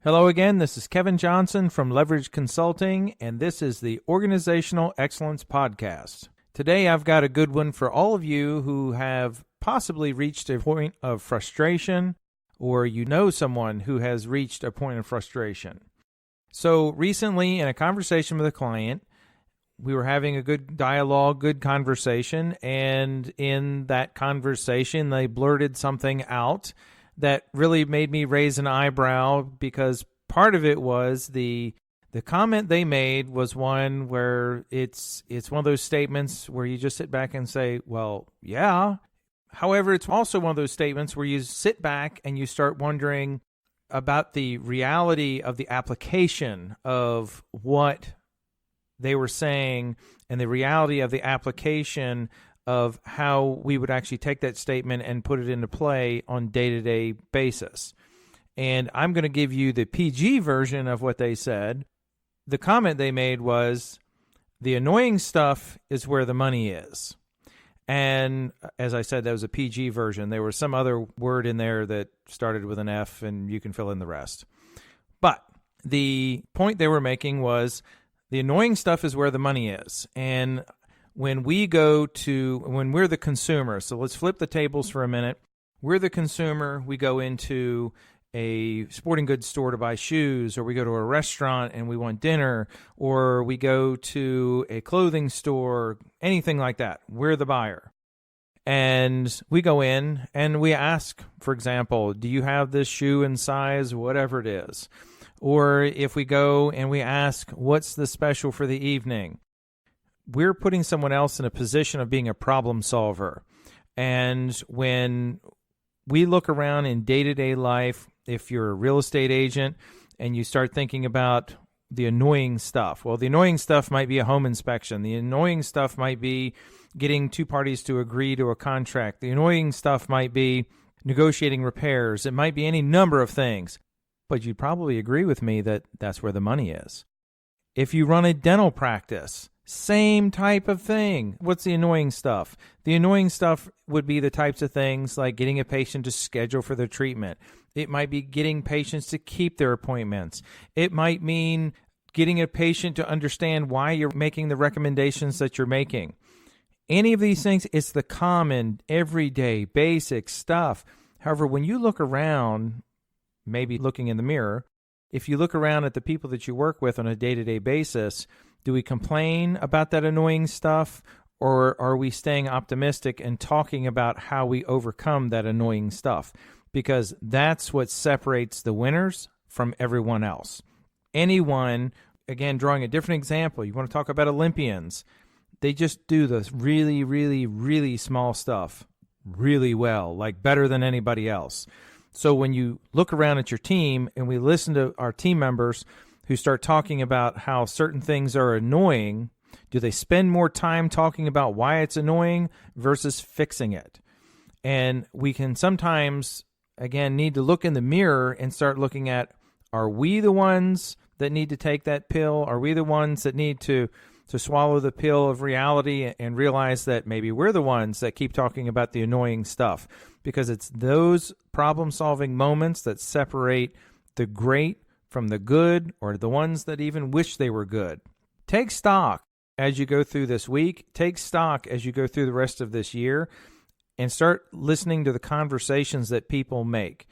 Hello again, this is Kevin Johnson from Leverage Consulting, and this is the Organizational Excellence Podcast. Today I've got a good one for all of you who have possibly reached a point of frustration, or you know someone who has reached a point of frustration. So recently in a conversation with a client, we were having a good dialogue, good conversation, and in that conversation they blurted something out that really made me raise an eyebrow, because part of it was the comment they made was one where it's one of those statements where you just sit back and say, well, yeah. However, it's also one of those statements where you sit back and you start wondering about the reality of the application of what they were saying and the reality of the application of how we would actually take that statement and put it into play on day-to-day basis. And I'm going to give you the PG version of what they said. The comment they made was, the annoying stuff is where the money is. And as I said, that was a PG version. There was some other word in there that started with an F, and you can fill in the rest. But the point they were making was, the annoying stuff is where the money is. And when we're the consumer, so let's flip the tables for a minute. We're the consumer. We go into a sporting goods store to buy shoes, or we go to a restaurant and we want dinner, or we go to a clothing store, anything like that. We're the buyer. And we go in and we ask, for example, do you have this shoe in size, whatever it is? Or if we go and we ask, what's the special for the evening? We're putting someone else in a position of being a problem solver. And when we look around in day-to-day life, if you're a real estate agent and you start thinking about the annoying stuff, well, the annoying stuff might be a home inspection. The annoying stuff might be getting two parties to agree to a contract. The annoying stuff might be negotiating repairs. It might be any number of things. But you'd probably agree with me that that's where the money is. If you run a dental practice, same type of thing. What's the annoying stuff? The annoying stuff would be the types of things like getting a patient to schedule for their treatment. It might be getting patients to keep their appointments. It might mean getting a patient to understand why you're making the recommendations that you're making. Any of these things, it's the common, everyday, basic stuff. However, when you look around, maybe looking in the mirror, if you look around at the people that you work with on a day-to-day basis, do we complain about that annoying stuff, or are we staying optimistic and talking about how we overcome that annoying stuff? Because that's what separates the winners from everyone else. Anyone, again, drawing a different example, you want to talk about Olympians, they just do this really, really, really small stuff really well, like better than anybody else. So when you look around at your team and we listen to our team members who start talking about how certain things are annoying, do they spend more time talking about why it's annoying versus fixing it? And we can sometimes, again, need to look in the mirror and start looking at, are we the ones that need to take that pill? Are we the ones that need to swallow the pill of reality and realize that maybe we're the ones that keep talking about the annoying stuff? Because it's those problem-solving moments that separate the great from the good, or the ones that even wish they were good. Take stock as you go through this week. Take stock as you go through the rest of this year, and start listening to the conversations that people make.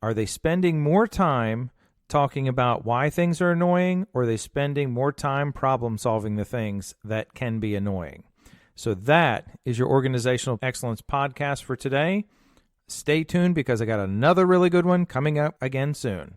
Are they spending more time talking about why things are annoying, or are they spending more time problem-solving the things that can be annoying? So that is your Organizational Excellence Podcast for today. Stay tuned, because I got another really good one coming up again soon.